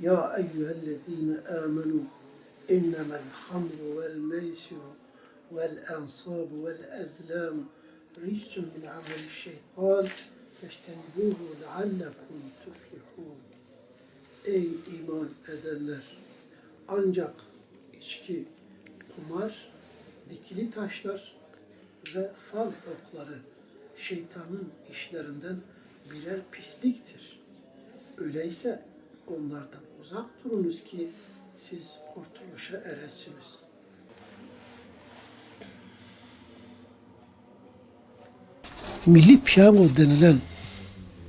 Ya eyyühellezine amenu innemel hamru vel meysiru vel ensabu vel ezlam rijsun min ameli şeytan feştenibuhu leallekum tuflihun. Ey iman edenler! Ancak içki, kumar, dikili taşlar ve fal okları şeytanın işlerinden birer pisliktir. Öyleyse onlardan uzak durunuz ki siz kurtuluşa eresiniz. Milli piyango denilen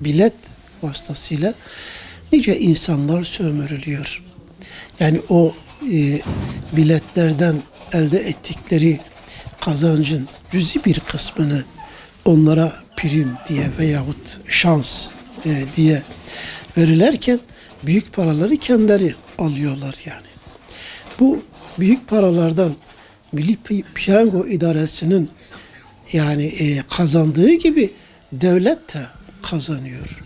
bilet vasıtasıyla nice insanlar sömürülüyor. Yani o biletlerden elde ettikleri kazancın cüzi bir kısmını onlara prim diye veyahut şans diye verirlerken büyük paraları kendileri alıyorlar yani. Bu büyük paralardan Milli Piyango İdaresi'nin yani kazandığı gibi devlet de kazanıyor.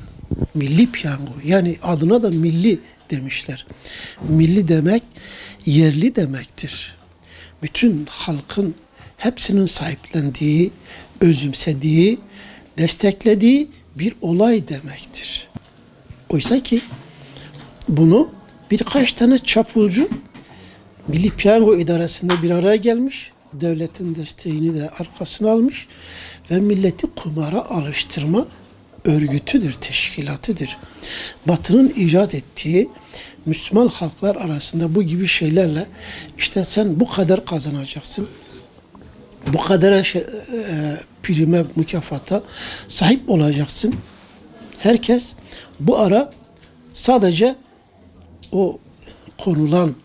Milli piyango yani adına da milli demişler. Milli demek yerli demektir. Bütün halkın hepsinin sahiplendiği, özümsediği, desteklediği bir olay demektir. Oysa ki bunu birkaç tane çapulcu Milli Piyango İdaresi'nde bir araya gelmiş, devletin desteğini de arkasına almış ve milleti kumara alıştırma örgütüdür, teşkilatıdır. Batı'nın icat ettiği Müslüman halklar arasında bu gibi şeylerle işte sen bu kadar kazanacaksın, bu kadar prime, mükafata sahip olacaksın. Herkes bu ara sadece o konulan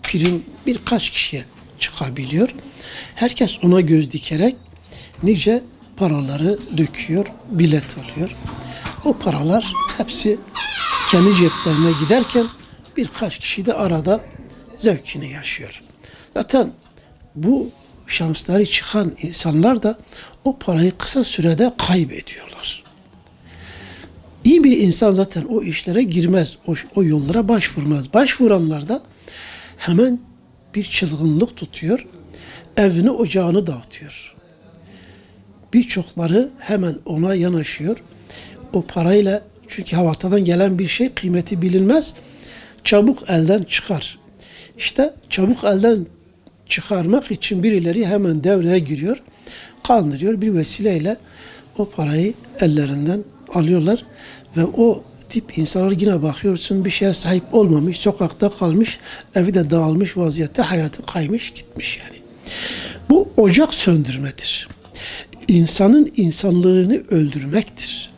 prim birkaç kişiye çıkabiliyor. Herkes ona göz dikerek nice paraları döküyor, bilet alıyor. O paralar hepsi kendi ceplerine giderken birkaç kişi de arada zevkini yaşıyor. Zaten bu şansları çıkan insanlar da o parayı kısa sürede kaybediyorlar. İyi bir insan zaten o işlere girmez, o yollara başvurmaz. Başvuranlar da hemen bir çılgınlık tutuyor, evini ocağını dağıtıyor. Birçokları hemen ona yanaşıyor. O parayla, çünkü havadan gelen bir şey kıymeti bilinmez, çabuk elden çıkar. İşte çabuk elden çıkarmak için birileri hemen devreye giriyor, kandırıyor, bir vesileyle o parayı ellerinden alıyorlar ve o tip insanlar yine bakıyorsun bir şeye sahip olmamış, sokakta kalmış, evi de dağılmış vaziyette, hayatı kaymış gitmiş yani. Bu ocak söndürmedir. İnsanın insanlığını öldürmektir.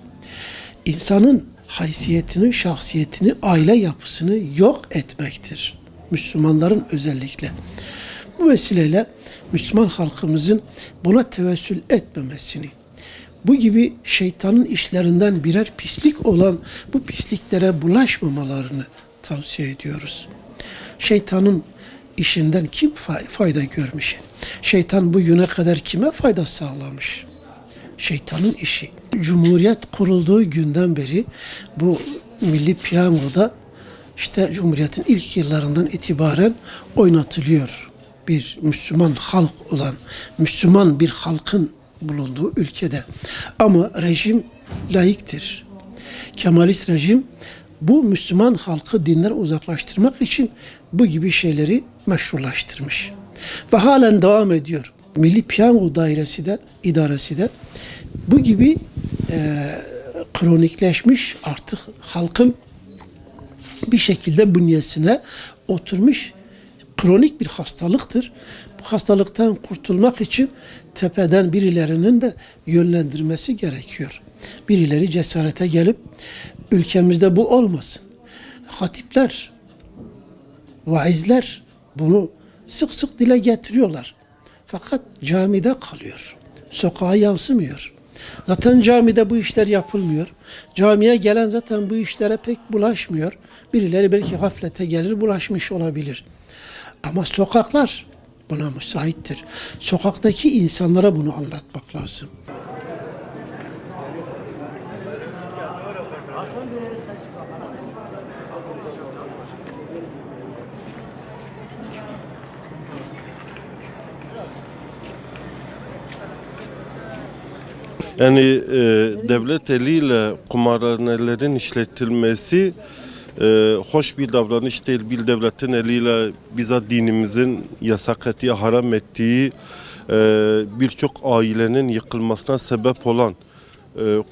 İnsanın haysiyetini, şahsiyetini, aile yapısını yok etmektir. Müslümanların özellikle. Bu vesileyle Müslüman halkımızın buna tevessül etmemesini, bu gibi şeytanın işlerinden birer pislik olan bu pisliklere bulaşmamalarını tavsiye ediyoruz. Şeytanın işinden kim fayda görmüş? Şeytan bugüne kadar kime fayda sağlamış? Şeytanın işi. Cumhuriyet kurulduğu günden beri bu milli piyangoda işte Cumhuriyet'in ilk yıllarından itibaren oynatılıyor. Bir Müslüman halk olan, Müslüman bir halkın bulunduğu ülkede. Ama rejim laiktir. Kemalist rejim bu Müslüman halkı dinden uzaklaştırmak için bu gibi şeyleri meşrulaştırmış. Ve halen devam ediyor. Milli Piyango İdaresi de bu gibi kronikleşmiş artık halkın bir şekilde bünyesine oturmuş kronik bir hastalıktır. Bu hastalıktan kurtulmak için tepeden birilerinin de yönlendirmesi gerekiyor. Birileri cesarete gelip ülkemizde bu olmasın. Hatipler, vaizler bunu sık sık dile getiriyorlar. Fakat camide kalıyor. Sokağa yansımıyor. Zaten camide bu işler yapılmıyor. Camiye gelen zaten bu işlere pek bulaşmıyor. Birileri belki gaflete gelir, bulaşmış olabilir. Ama sokaklar buna müsaittir. Sokaktaki insanlara bunu anlatmak lazım. Yani devlet eliyle kumarhanelerin işletilmesi hoş bir davranış değil. Bir devletin eliyle bizzat dinimizin yasak ettiği, haram ettiği birçok ailenin yıkılmasına sebep olan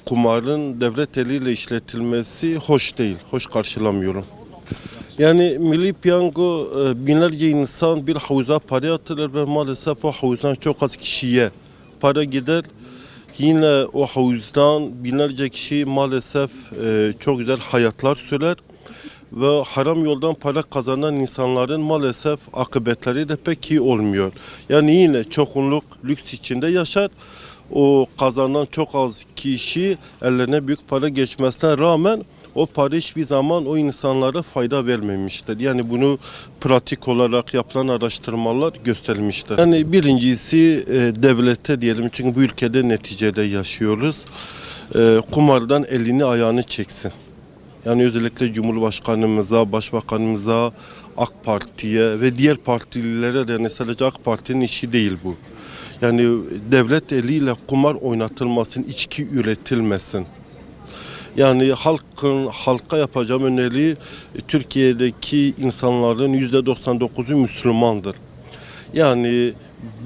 kumarın devlet eliyle işletilmesi hoş değil. Hoş karşılamıyorum. Yani Milli Piyango binlerce insan bir havuza para yatırır ve maalesef o havuzdan çok az kişiye para gider. Yine o havuzdan binlerce kişi maalesef çok güzel hayatlar sürer ve haram yoldan para kazanan insanların maalesef akıbetleri de pek iyi olmuyor. Yani yine çoğunluk lüks içinde yaşar. O kazanan çok az kişi ellerine büyük para geçmesine rağmen o para hiçbir zaman o insanlara fayda vermemiştir. Yani bunu pratik olarak yapılan araştırmalar göstermiştir. Yani birincisi devlete diyelim, çünkü bu ülkede neticede yaşıyoruz. Kumardan elini ayağını çeksin. Yani özellikle Cumhurbaşkanımıza, Başbakanımıza, AK Parti'ye ve diğer partililere de, yani sadece AK Parti'nin işi değil bu. Yani devlet eliyle kumar oynatılmasın, içki üretilmesin. Yani halka yapacağım öneri, Türkiye'deki insanların %99'u Müslümandır. Yani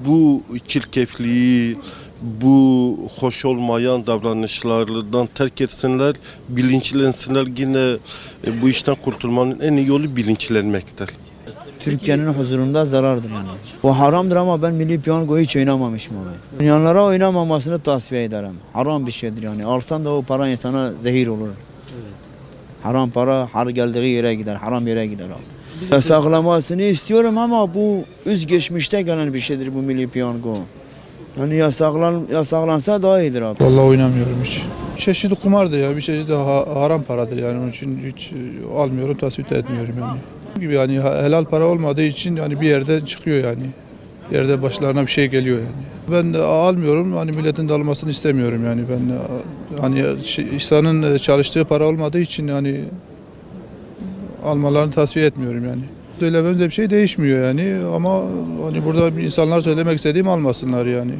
bu çirkefliği, bu hoş olmayan davranışlardan terk etsinler, bilinçlensinler. Yine bu işten kurtulmanın en iyi yolu bilinçlenmektir. Türkiye'nin huzurunda zarardır yani. Bu haramdır ama ben Milli Piyango'yu hiç oynamamışım abi. Dünyalara oynamamasını tavsiye ederim. Haram bir şeydir yani. Alsan da o para insana zehir olur. Haram para har geldiği yere gider, haram yere gider abi. Yasaklamasını istiyorum ama bu geçmişte gelen bir şeydir bu Milli Piyango. Yani yasaklansa daha iyidir abi. Vallahi oynamıyorum hiç. Çeşitli kumardır ya, bir çeşit haram paradır yani, onun için hiç almıyorum, tasvip etmiyorum yani. Gibi yani helal para olmadığı için yani bir yerden çıkıyor yani. Bir yerde başlarına bir şey geliyor yani. Ben de almıyorum, hani milletin de almasını istemiyorum yani. Ben hani insanın çalıştığı para olmadığı için yani almalarını tasvip etmiyorum yani. Söylememizde bir şey değişmiyor yani, ama hani burada insanlar söylemek istediğim almasınlar yani.